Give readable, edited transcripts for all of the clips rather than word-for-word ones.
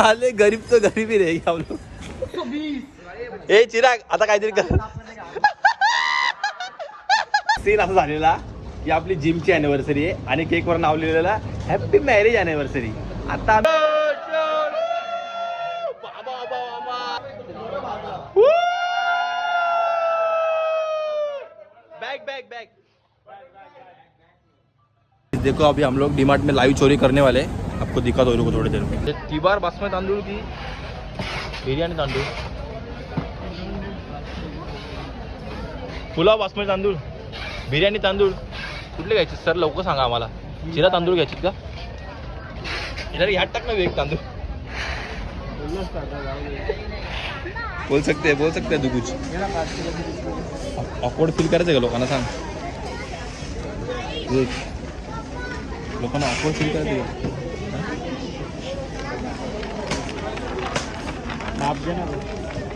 साले गरीब तो गरीब ही रहेगी हम लोग. ए चिराग आता काहीतरी कर. सीन असा झालेला की आपली जिमची अॅनिव्हर्सरी आहे आणि केकवर नाव लिहिलेलं हॅपी मॅरेज अॅनिव्हर्सरी. आता बैग बैग बैग. देखो अभी हम लोग डीमार्ट में लाइव चोरी करने वाले हैं. आपको दिखा दो रुको थोड़ी देर में. तिबार बासमती तांदूळ की बिर्याणी तांदूळ, पुलाव बासमती तांदूळ, बिर्याणी तांदूळ कुठले घ्यायचे सर लवकर सांगा आम्हाला. चिरा तांदूळ घ्यायचे का? ह्यात टाक ना वेग तांदूळ. बोल सकते हैं तू कुछ. ऑकवर्ड फील करायचं का लोकांना सांग. लोकांना ऑकवर्ड फील करायचं का?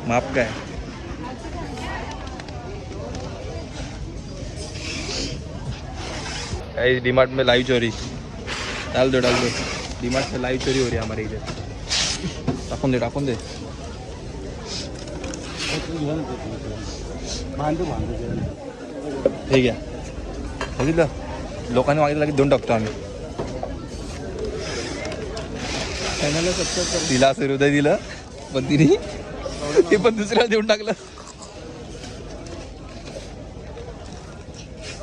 माप काय डीमार्ट में लाइव चोरी. डाल दो डीमार्ट में लाइव चोरी हो रही है हमारे इधर. टाकून दे ठीक आहे. बघितलं लोकांनी मागितलं की देऊन टाकतो आम्ही. तिला असं हृदय दिलं पण तिने ते पण दुसऱ्याला देऊन टाकलं.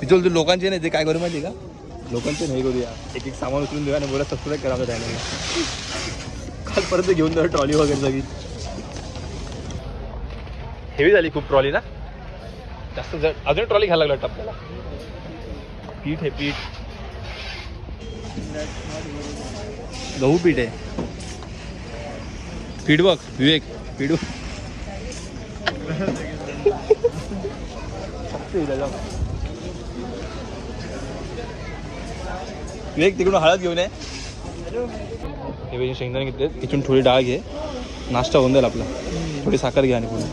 तू लोकांचे नाही ते काय करू माहिती का? लोकांचे नाही करूया. एक सामान उचलून देऊया आणि बोला सबस्क्राईब करा त्याने. कालपर्यंत घेऊन जाऊ ट्रॉली वगैरे सगळी. हेवी झाली खूप ट्रॉली ना. जास्त अजून ट्रॉली घ्यायला लागला आपल्याला. पीठ आहे पीठ. गहू पीठ आहे. पीठ बघ विवेक पीठ. विवेक तिकडून हळद घेऊन ये. हे शेंगदाणे घेतले. तिथून थोडी डाळ घे. नाश्ता होऊन जाईल आपला. थोडी साखर घ्या आणि पुढे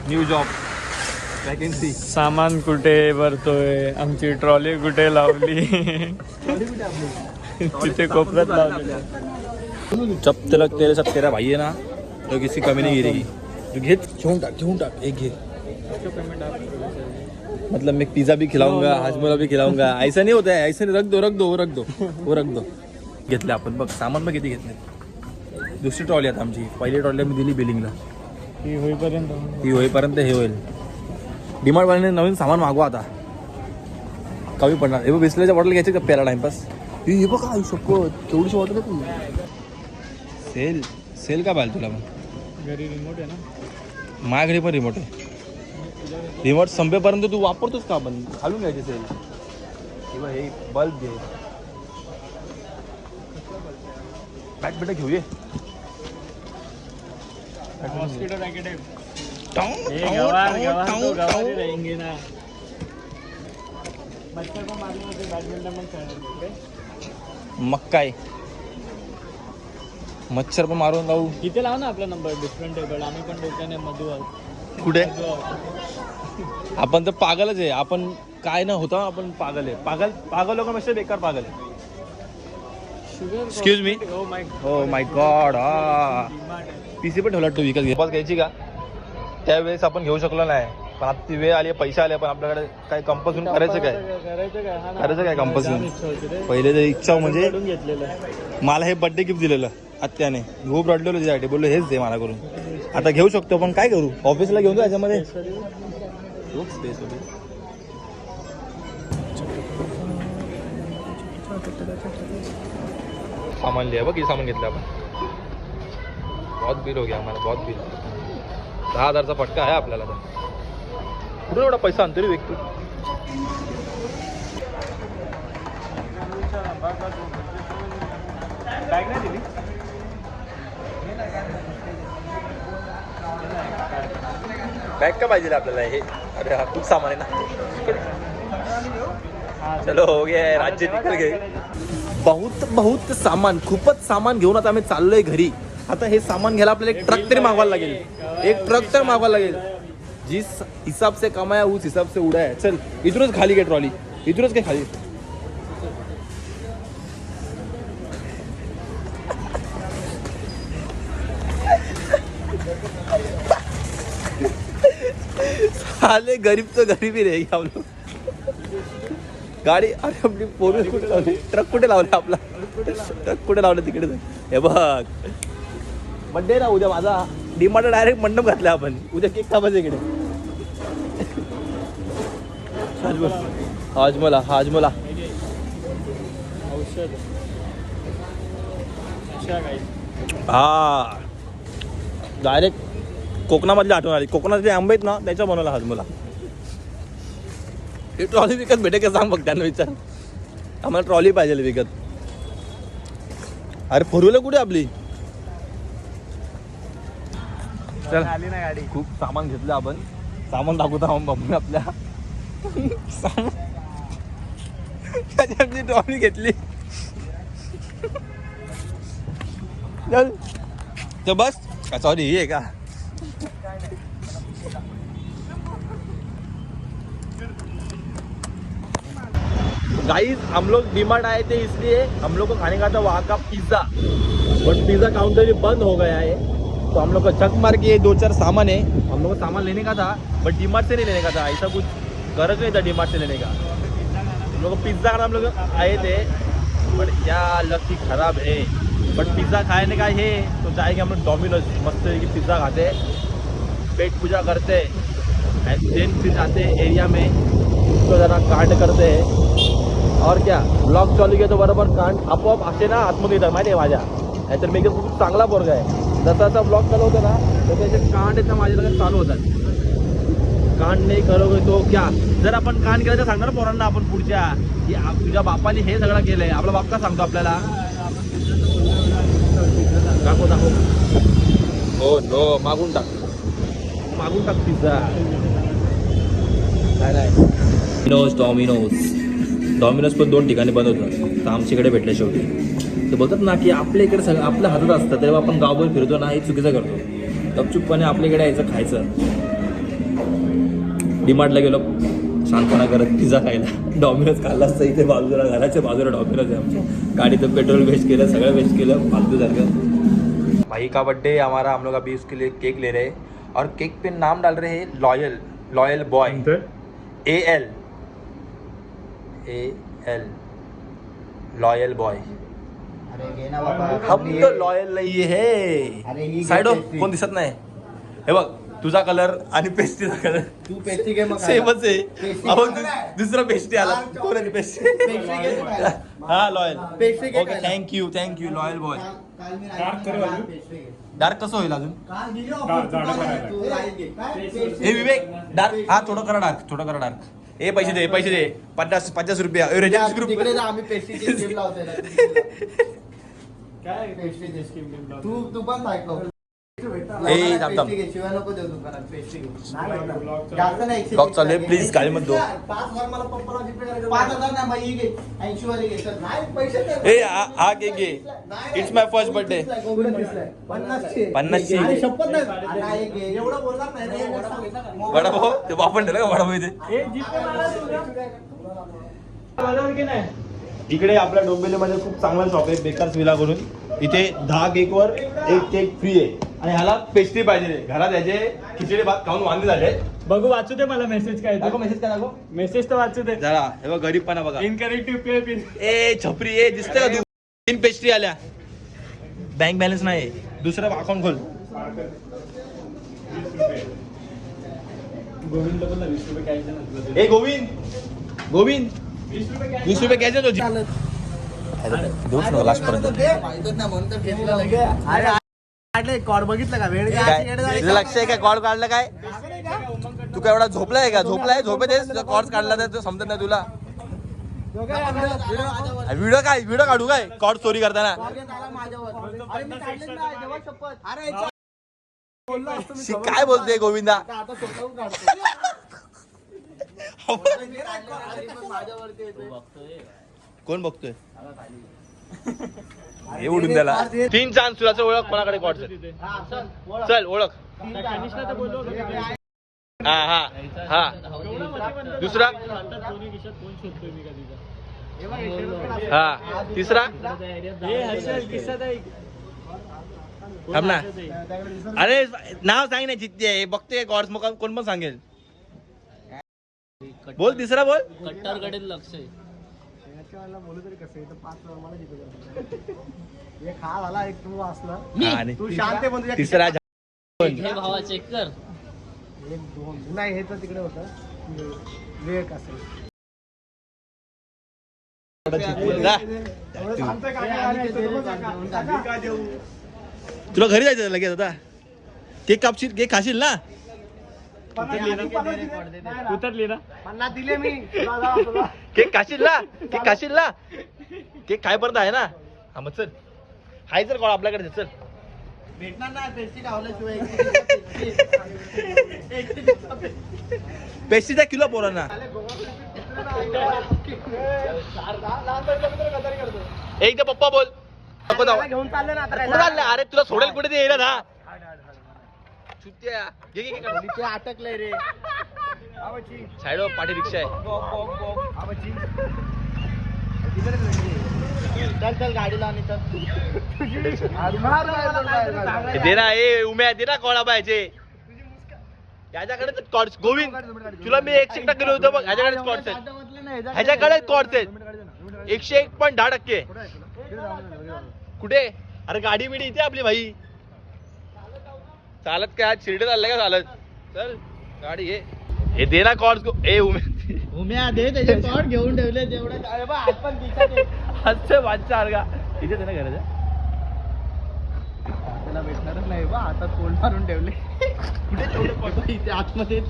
न्यू जॉब वॅकेन्सी. सामान कुठे भरतोय? आमची ट्रॉली कुठे लावली? तिथे कोपऱ्यात लावली. जब तक तेरे सब तेरा भाई है ना तो किसी कमी नहीं गिरेगी. तू घेऊन टाक एक घे. मतलब मैं पिज़्ज़ा भी खिलाऊंगा, हाजमोला भी खिलाऊंगा. ऐसा नहीं होता है. ऐसा नहीं. रख दो. घेतले आपण बघ. सामान बघ किती घेतले. दुसरी ट्रॉली आता आमची. पहिली ट्रॉली मी दिली बिलिंगला. ती होईपर्यंत हे होईल. डीमार्टवाल्याने नवीन सामान मागवा आता. कमी पडणार. हे बघ बिस्लरीच्या बॉटल घ्यायची का प्याला टाइमपास. हे बघ काय शपथ केवढीशी बॉटल आहे तू. सेल का पाहिजे तुला? मग घरी रिमोट आहे ना. माझ्या घरी पण रिमोट आहे. रिमोट संपेपर्यंत तू वापरतोस का? आपण घालून घ्यायचे सेल. किंवा हे बल्ब घे. बॅट बेटा घेऊया. मॉस्किटो रॅकेट आहे. रहेंगे ना. बच्चा को मारने में बैडमिंटन मग खेळणार. मग काय मच्छर पण मारून लावू. इथे लाव ना आपला नंबर. Different table. आम्ही पण डोक्याने मधू आहोत. कुठे? आपण तर पागलच आहे. आपण काय ना होता. आपण पागल आहे. पागल लोकांपेक्षा बेकार पागल आहे. Excuse me. Oh my God. PC पण ठेवला तू विकत घ्यायची का? त्यावेळेस आपण घेऊ शकलो नाही. पण आता ती वेळ आली, पैसे आले. पण आपल्याकडे काय कंपल्सन करायचं काय कंपल्सन. पहिले तर इच्छा म्हणजे मला हे बर्थडे गिफ्ट दिलेलं आत्याने. खूप रडलेलो त्याच्यासाठी. बोललो हेच दे मला करून. आता घेऊ शकतो पण काय करू. ऑफिसला घेऊन जा. याच्यामध्ये स्पेस होती. सामान लिया बघ. किती सामान घेतलं आपण. बहुत बिल हो गया हमारा. बहुत बिल. 10,000चा फटका आहे आपल्याला. तर कुठून एवढा पैसा आणतो रे व्यक्ती. बॅग नाही दिली. बॅग का पाहिजे आपल्याला. हे अरे हा खूप सामान आहे ना. चलो हो गया. राज्य निकल गए. बहुत सामान. खूपच सामान घेऊन आता आम्ही चाललोय घरी. आता हे सामान घ्यायला आपल्याला एक ट्रक तरी मागवायला लागेल. जिस हिसाब से कमाया उस हिसाब से उडाया. चल इथूनच खाली घे ट्रॉली, इथूनच काय खाली. साले गरीब तो गरीब ही रहेगी हम लोग. गाडी अरे आपली फोर व्हीलर कुठे लावली, ट्रक कुठे लावला आपला, ट्रक कुठे लावला तिकडे. हे बघ बड्डे ना उद्या माझा, डीमार्ट डायरेक्ट मंडप घातला आपण. उद्या केक कापायचा इकडे. हाजमोला हाजमोला औषध हा डायरेक्ट कोकणामधली आठवण आली. कोकणातले आंबे आहेत ना त्याच्या बनवला हाजमोला. ही ट्रॉली विकत भेटे का सांग बघ, त्यांना विचार. आम्हाला ट्रॉली पाहिजे विकत. अरे फोर व्हीलर कुठे आपली. चल आली ना गाडी. खूप सामान घेतलं आपण. सामान दाखवतो आपण बघून आपल्या सामान. त्याची ट्रॉली घेतली. चल तर बस का सॉरी ही आहे का. गाइस हम लोग डीमार्ट आए थे इसलिए हम लोग को खाने का था वहाँ का पिज़्ज़ा, बट पिज़्ज़ा काउंटर भी बंद हो गया है. तो हम लोग को चक मार के 2-4 सामान है, हम लोग को सामान लेने का था बट डीमार्ट से नहीं लेने का था. ऐसा कुछ गरज नहीं था डीमार्ट से लेने का. हम लोग को पिज़्ज़ा खाना हम लोग आए थे बट क्या लकी खराब है. बट पिज़्ज़ा खाने का है तो जाएंगे हम लोग डोमिनोज. मस्त की पिज़्ज़ा खाते, पेट पूजा करते एंड देन फिर जाते एरिया में उसको जरा कांड करते हैं. और क्या ब्लॉग चालू किया तो बरोबर कांड आपोआप असे ना आतमध्ये येतात माहिती आहे माझ्या. नाहीतर मी एकदम खूप चांगला पोरगा आहे. जसा जसा ब्लॉग चालू होतो ना तर त्याचे कांड येतं माझ्या लगेच चालू होतात. कांड नाही करोगे तो क्या. जर आपण कांड केलं तर सांगणार पोरांना आपण पुढच्या की तुझ्या बापाने हे सगळं केलंय. आपला बाप का सांगतो आपल्याला. दाखव हो नो मागून टाक पिझ्झा. काय नाही डॉमिनोज पण 2 ठिकाणी बंद होतं तर आमच्याकडे भेटले शेवटी. ते बोलतात ना की आपल्या इकडे सगळं आपल्या हातात असतं, तेव्हा आपण गावभर फिरतो ना हे चुकीचं करतो. गपचूपपणे आपल्याकडे यायचं खायचं. डीमार्टला गेलो शांतपणा करत पिझ्झा खायला. डॉमिनोज खाल्ला असतं इथे बाजूला, घराच्या बाजूला डॉमिनोज आहे आमच्या. गाडीचं पेट्रोल वेस्ट केलं, सगळं वेस्ट केलं फालतूसारखं. भाई का बर्थडे हमारा, हम लोग अभी उसके लिए केक ले रहे हैं और केक पे नाम डाल रहे हैं loyal boy. AL loyal boy. हम तो लॉयल नाही है. साइड कोण दिसत नाही. हे बघ तुझा कलर आणि पेस्ट्रीचा कलर तू पेस्ट्री घे मग. सेमच आहे. आपण दुसरा पेस्ट्री आला. कोण आहे पेस्ट्री. हा loyal. Okay thank you loyal boy. Dark कसं होईल अजून. हे विवेक डार्क हा थोडं करा डार्क. ए पैसे दे 50 रुपया. आम्ही पेस्ट्री लावतोय. तू पण ऐकव. शिवाय नको देऊ दुकानात पेस्ट्री. जास्त नाही. ब्लॉग चालू आहे प्लीज गाडी मध्ये 5,000 मला पप्पाला जीपे करायचं. 5,000 नाही बाई घे 80 वाले घे. नाही पैसे दे. ए हा केक घे. It's my first birthday. 50 ची शपथ नाही. एवढं बोलणार नाही रे. वडापाव ते वापन ठेवलं का वडापाव इथे. इकडे आपल्या डोंबिवलीमध्ये खूप चांगला शॉप आहे बेकर्स विला करून. इथे 10 केकवर 1 केक फ्री आहे आणि ह्याला पेस्ट्री पाहिजे. घरात याचे खिचडी भात खाऊन वांदे झाले. बघू वाचू दे मला मेसेज काय. मेसेज काय दाखव. मेसेज तर वाचू दे जरा हे बघ गरीबपणा बघा. इनकरेक्टिव्ह पे पिन. ए छपरी ए दिसते का तू. 3 पेस्ट्री आल्या. बँक बॅलन्स नाही. दुसरं अकाउंट खोल. गोविंद बोलला 20 रुपये कॅश. ए गोविंद 20 रुपये घ्यायचे तो. दोस्त नको लास्ट पर्यंत. कॉड बघितलं का वेळ. लक्ष आहे काय कॉड काढलं काय. तू काय एवढा झोपलाय का. झोपेत कॉर्ड काढला तर समजत नाही तुला. व्हिडिओ काढू काय कॉर्ड चोरी करताना. काय बोलते गोविंदा. कोण बघतोय हे उडून द्याला. 3 चान्स तुला ओळख कोणाकडे कॉर्ड. चल ओळख. हा हा हा दुसरा हा तिसरा थांब ना अरे नाव सांग ना जिथे बघते गॉड्स मग कोण पण सांगेल बोल तिसरा बोल कट्टारकडे लक्ष आहे बोलू तरी कसं इथं 5 मला जिथे एक हा झाला एक तू असला आणि तू शांत आहे पण तुझ्या तिसरा हे भावा चेक कर एक दोन नाही हे तर तिकडे होतं वेग असेल तुला घरी जायचं लगेच आता केक कापशील केक खाशील ना उतरली ना 50 दिले मी केक खाशील ना केक खाशील ना केक खायपर्यंत आहे ना हा मग चल हाय जर कोण आपल्याकडे चल भेटणार नाही पेस्ट्री खावल्याशिवाय पेस्ट्रीचा किलो पोरांना एकदा पप्पा बोल घेऊन चालले ना कुठं चाललंय? अरे तुला सोडेल कुठे ते येणार हा चुत्या घे, घे, घे, घे. ते अटकलंय रे साईड पाठी रिक्षा आहे चल चल गाडीला आणि दे ना ए उम्या दे ना कोणा पाहिजे याच्याकडे कॉर्ड्स गोविंद तुला मी 100% दिलं होतं बघ ह्याच्याकडे कॉर्ड्स आहेत ह्याच्याकडे कॉर्ड्स आहेत 101.10%. कुठे अरे गाडी बिडी इथे आपली भाई चालत काय शिर्डे चाललंय का चालत चल गाडी हे दे ना कॉर्ड्स ए उम्या दे त्याचे कॉर्ड घेऊन ठेवले तेवढं हात पण दिसत अच्छा वाचा का इथे दे ना गरज त्याला भेटणारच नाही बा आता कोल्ड मारून ठेवले कुठे ठेवले इथे आतमध्ये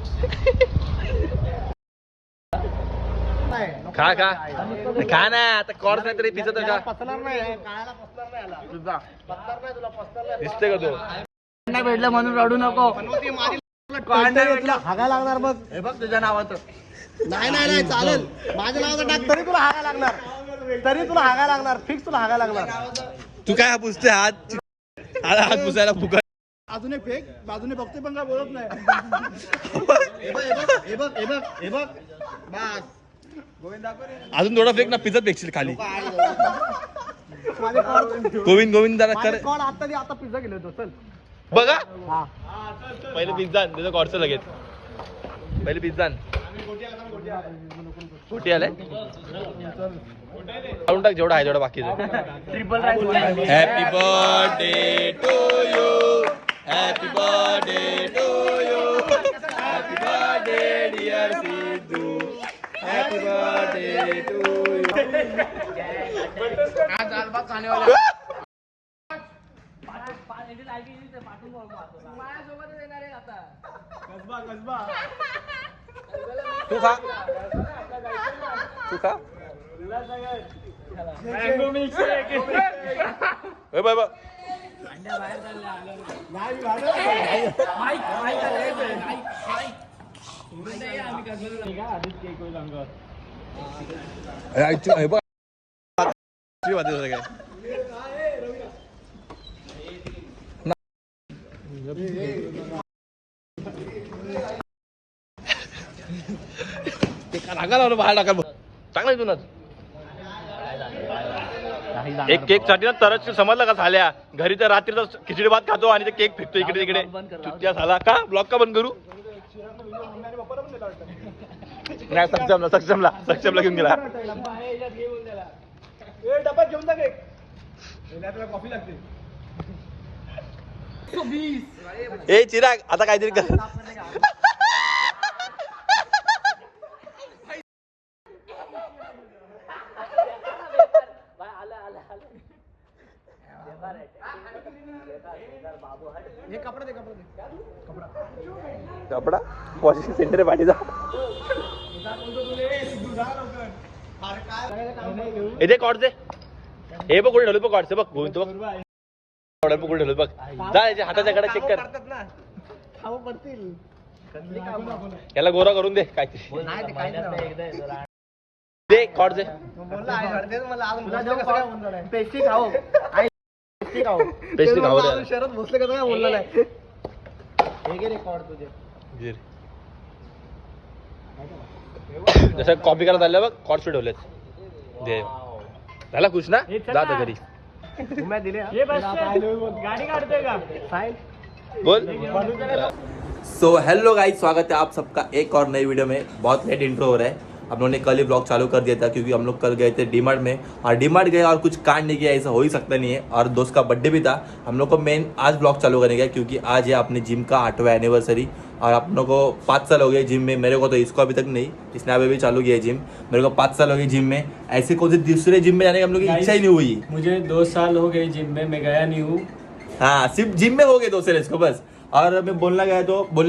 खा खा खा ना आता कॉर्ड्स नाही तरी पिझ्झा तर का पसणार नाही काळाला पसणार नाही आला तुझा पसणार नाही तुला पसणार नाही दिसते का तो नाही भेटलं म्हणून रडू नको हागा लागणार बघ हे बघ तुझ्या नावाचं नाही नाही नाही चालेल माझ्या नावाचं टाक तरी तुला हागा लागणार फिक्स तुला हागा लागणार तू काय पुसते हात हात पुसायला फुकट अजून एक फेक बाजूने बघते पण काय बोलत नाही हे बघ बस अजून थोडा फेक ना पिझ्झा फेकशील खाली गोविंद जरा कर आता पिझ्झा गेलो होतो चल बघा हा पहिले पिझ्झा त्याचं कॉर्डचं लगेच पहिले पिझ्झा कुठे आलाय काढून टाक जेवढा आहे जेवढा बाकी triple rice happy birthday to you happy birthday to you happy birthday dear Siddhu happy birthday to you आज अल्बा खानेवाला तू खा तू खा बाय बाय बाहेर टाका चांगला तुला एक केक साठी ना तरच समजलं का झाल्या घरी तर रात्रीचा खिचडी भात खातो आणि ते केक फेकतो इकडे तिकडे चुत्या झाला का ब्लॉक का बंद करू नाही सक्षमला घेऊन गेला डब्यात घेऊन जा केक कॉफी लागते ए चिराग आता काहीतरी कर कपडा वॉशिंग सेंटर पाठीचा इथे कॉर्डचे हे बघ कुठे ठेवलं बघ कॉर्डचे बघ गोविंद बघ कुठे ठेवलं बघ जा याच्या हाताच्या कडे चेक कर खाऊ पडतील याला गोरा करून दे काहीतरी दे कॉर्डचे पेस्ट्री खाऊ पेस्ट्री खाऊ शरद भोसले कसं काय बोलला नाही हे घे रे कॉर्ड तुझे जसं कॉपी करत आलं बघ कॉर्ड्स ठेवलेत दे झाला खुश ना जात घरी गाडी काढतोय का बोल सो हेलो गाइस स्वागत है आप सबका एक और नई वीडियो में। बहुत लेट इंट्रो हो रहा है, हम लोगों ने कल ही ब्लॉग चालू कर दिया था क्योंकि हम लोग कल गए थे डीमार्ट में और डीमार्ट गए और कुछ कांड नहीं किया, ऐसा हो ही सकता नहीं है। और दोस्त का बर्थडे भी था, हम लोग को मेन आज ब्लॉग चालू करने का क्योंकि आज है अपने जिम का 8वां एनिवर्सरी और आप लोगों को 5 साल हो गए जिम में। मेरे को तो इसको अभी तक नहीं, इसने अभी भी चालू किया है जिम। मेरे को 5 साल हो गए जिम में, ऐसे कौन से दूसरे जिम में जाने की हम लोग की इच्छा ही नहीं हुई। मुझे 2 साल हो गए जिम में, मैं गया नहीं हूँ। हाँ सिर्फ जिम में हो गए 2 साल इसको बस। और मैं बोलना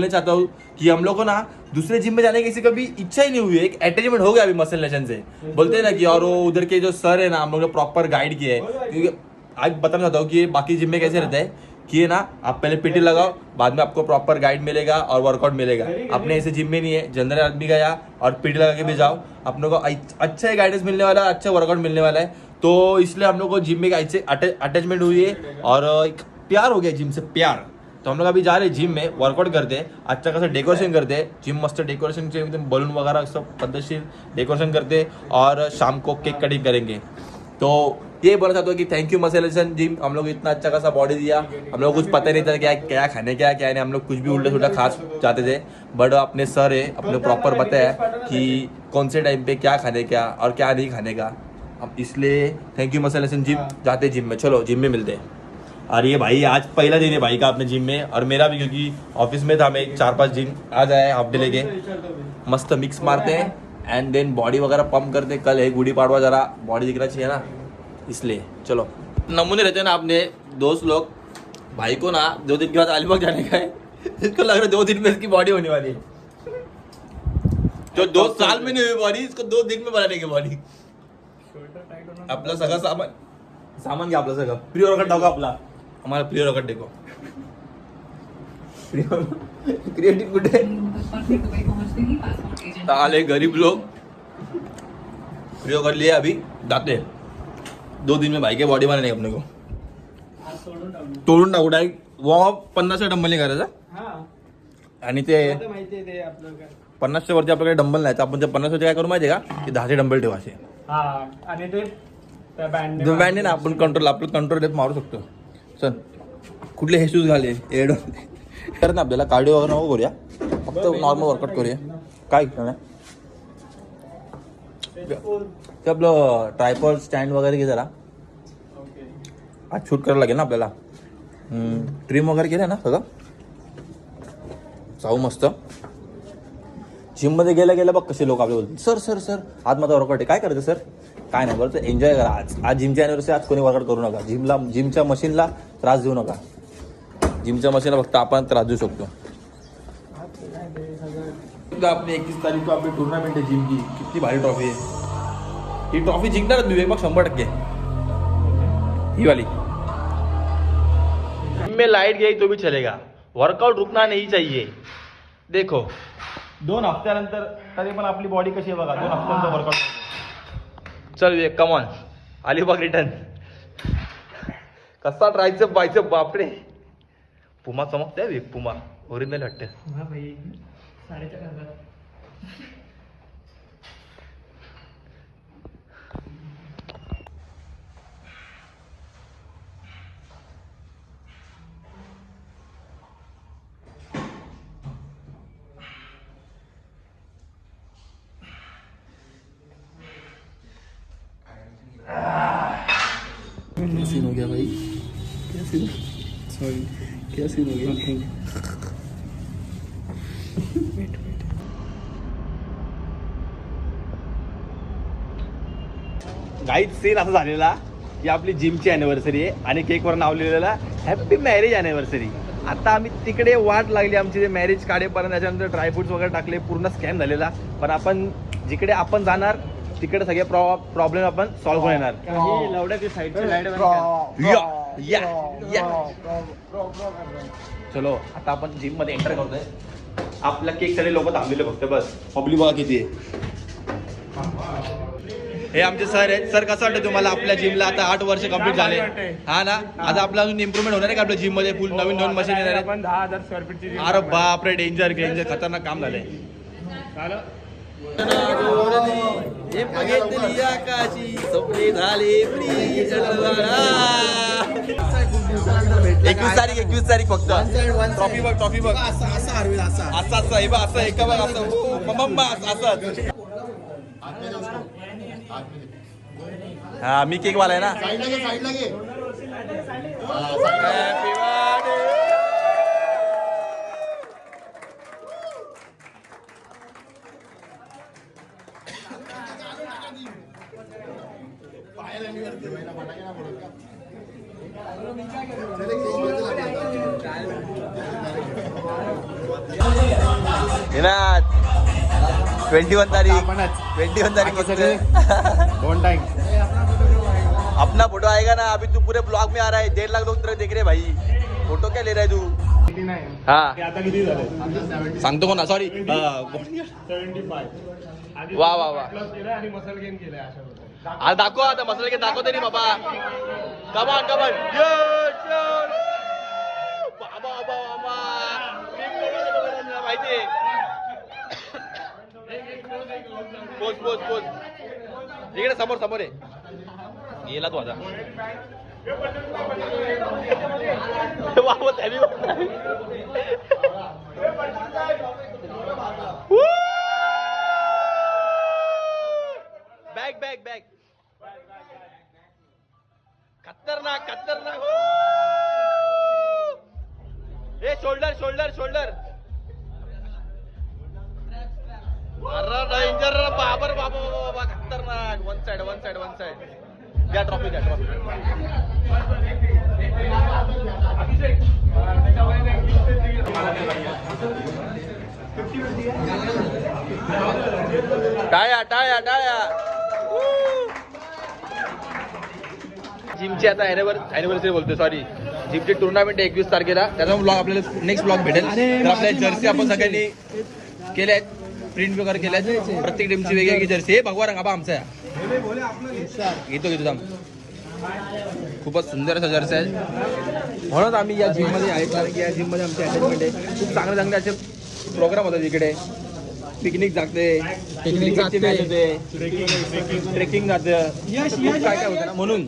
चाहता हूँ कि हम लोग को ना दूसरे जिम में जाने की किसी कभी इच्छा ही नहीं हुई है। एक अटैचमेंट हो गया अभी मसल नेशन से, बोलते हैं ना कि। और वो उधर के जो सर है ना, हम लोग ने प्रॉपर गाइड किया है क्योंकि आज बताना चाहता हूँ कि बाकी जिम में कैसे रहता है कि ये ना आप पहले पीटी लगाओ, बाद में आपको प्रॉपर गाइड मिलेगा और वर्कआउट मिलेगा। अपने ऐसे जिम में नहीं है, जनरल आदमी गया और पीटी लगा के भी जाओ, अपने को अच्छा गाइडेंस मिलने वाला है, अच्छा वर्कआउट मिलने वाला है। तो इसलिए हम लोग को जिम में अटैचमेंट हुई है और एक प्यार हो गया जिम से, प्यार। तो हम लोग अभी जा रहे हैं जिम में, वर्कआउट करते हैं, अच्छा खासा डेकोरेशन करते हैं। जिम मस्त डेकोरेशन से एकदम बलून वगैरह सब पद्धतशीर डेकोरेशन करते हैं और शाम को केक कटिंग करेंगे। तो ये बोलना चाहता हूँ कि thank you muscle nation gym, हम लोग इतना अच्छा खासा बॉडी दिया। हम लोग कुछ पता नहीं था क्या खाने क्या नहीं, हम लोग कुछ भी उल्टा सुल्टा खा जाते थे। बट अपने सर है, अपने प्रॉपर बताया कि कौन से टाइम पे क्या खाने क्या और क्या नहीं खाने का। अब इसलिए thank you muscle nation gym, जाते जिम में। चलो जिम में मिलते हैं। और ये भाई आज पहला दिन है भाई का अपने जिम में और मेरा भी, क्योंकि ऑफिस में था मैं 4-5 दिन आ जाए हाफ डे लेके, मस्त मिक्स मारते हैं एंड देन बॉडी वगैरह पंप करते हैं। कल है गुड़ी पाड़वा, जरा बॉडी दिखना चाहिए ना, इसलिए चलो। नमूने रहते हैं ना अपने दोस्त लोग। भाई को ना 2 दिन के बाद अलीबाग जाने का है, इसको लग रहा है 2 दिन में इसकी बॉडी होने वाली है। जो 2 साल में नहीं हुई बॉडी, इसको 2 दिन में बनाने की बॉडी। आपला सगळं सामान घ्या, आपलं सगळं प्री वर्कआउट टाका आपला, हमारा प्री वर्कआउट देखो। क्रिएटिव कुठे आले गरीब लोग, प्री वर्कआउट लिए अभी जाते 2 दिन में भाई के बॉडी बनाने अपने को तोडून टाकू डायरेक्ट। वॉर्म 50 डंबल नाही करायचा आणि ते 50च्या वरती आपल्याकडे डंबल नाही, तर आपण ते 50 काय करू माहिती आहे का, ते 10 डंबल ठेवायचे आणि ते बँड ना आपण आपलं कंट्रोल देत मारू शकतो। चल कुठले हे शूज घाले एड तर ना, आपल्याला कार्डिओ वगैरे नको करूया, फक्त नॉर्मल वर्कआउट करूया। काय करणार ते आपलं ट्रायपॉड स्टँड वगैरे घे जरा, आज शूट करायला लागेल ना आपल्याला। ट्रिम वगैरे केलं ना सगळं, जाऊ मस्त। जिममध्ये गेल्या बघ कसे लोक आपले बोलतील, सर सर सर आज माझा वर्कआउट आहे, काय करायचं सर, काय नाही बरं, एन्जॉय करा। आज जिमची अॅनिव्हर्सरी, आज कोणी वर्कआउट करू नका। जिमच्या मशीनला त्रास देऊ नका, जिमच्या मशीनला फक्त आपण त्रास देऊ शकतो। आपली 21 तारीख को आपली टूर्नामेंट है जिम की, कितनी भारी ट्रॉफी है। ही ट्रॉफी जिंकणार विवेक मग 100%, ही वाली। जिम में लाइट गई तो भी चलेगा, वर्कआउट रुकना नहीं चाहिए। देखो 2 हफ्त्यानंतर तरी पण आपली बॉडी कशी आहे बघा, 2 हफ्त्यानंतर वर्कआउट। चल विवेक कम ऑन, अलिबाग रिटर्न। कसा ट्रायचं बायचं, बापरे। पुमा चमकते विवेक, पुमा ओरिजिनल वाटते। क्या सीन हो गया भाई, क्या सीन, सॉरी क्या सीन हो गया। गाईड सीन असा झालेला की आपली जिमची अॅनिव्हर्सरी आहे आणि केकवर नाव लिहिलेलं हॅपी मॅरेज अॅनिव्हर्सरी। आता आम्ही तिकडे वाट लागली आमची, ते मॅरेज काढेपर्यंत, त्याच्यानंतर ड्रायफ्रुट्स वगैरे टाकले, पूर्ण स्कॅम झालेला। पण आपण जिकडे आपण जाणार तिकडे सगळे प्रॉब्लेम आपण सॉल्व्ह करून येणार। चलो आता आपण जिम मध्ये एंटर करतोय। आपल्या केक साठी लोक थांबलेले फक्त, बस पब्लिक बघा किती आहे। हे आमचे सर आहेत। सर कसं वाटतं तुम्हाला आपल्या जिमला आता 8 वर्ष कंप्लीट झाले? हा ना, आता आपला अजून इम्प्रुव्हमेंट होणार आहे का आपल्या जिम मध्ये? फुल नवीन मशीन येणार आहे। 10,000 स्क्वेअर फीटची। अरे बापरे, डेंजर खतरनाक काम झालंय। बघितली आकाशी स्वप्ने झाले 21 तारीख फक्त ट्रॉफी बघ असं हे बघ असं एका बघ असं असं हा मी केक वाला आहे ना ना 21 तारीख अपना फोटो आएगा ना अभी तू पूरे ब्लॉग में आ रहा है 1.5 लाख लोग तेरे देख रहे भाई फोटो क्या ले रहा है तू हाँ सांगतो कोणा सॉरी वा वा वा आज दाखव आता मसाला गेम दाखवते रे बाबा कमान बाबा माहिती पोच इकडे समोर आहे गेला तू आता बॅग खतरनाक हे शोल्डर अरे डेंजर बाबा खतरनाक वन साइड घ्या ट्रॉफी टाळ्या जिमची आता ॲनिव्हर्सरी बोलतोय सॉरी जिमची टुर्नामेंट 21 तारखेला त्याचा ब्लॉग आपल्याला नेक्स्ट ब्लॉग भेटेल तर आपल्या जर्सी आपण सगळ्यांनी केल्या आहेत प्रिंट वगैरे केल्या आहेत प्रत्येक टीमची वेगवेगळी जर्सी हे भगवा रंग आमचा घेतो खूपच सुंदर असं जर्सी आहे म्हणून आम्ही या जिममध्ये आहे कारण की या जिममध्ये आमची अटॅचमेंट आहे खूप चांगले असे प्रोग्राम होतात इकडे पिकनिक जाते ट्रेकिंग जाते काय होतं ना म्हणून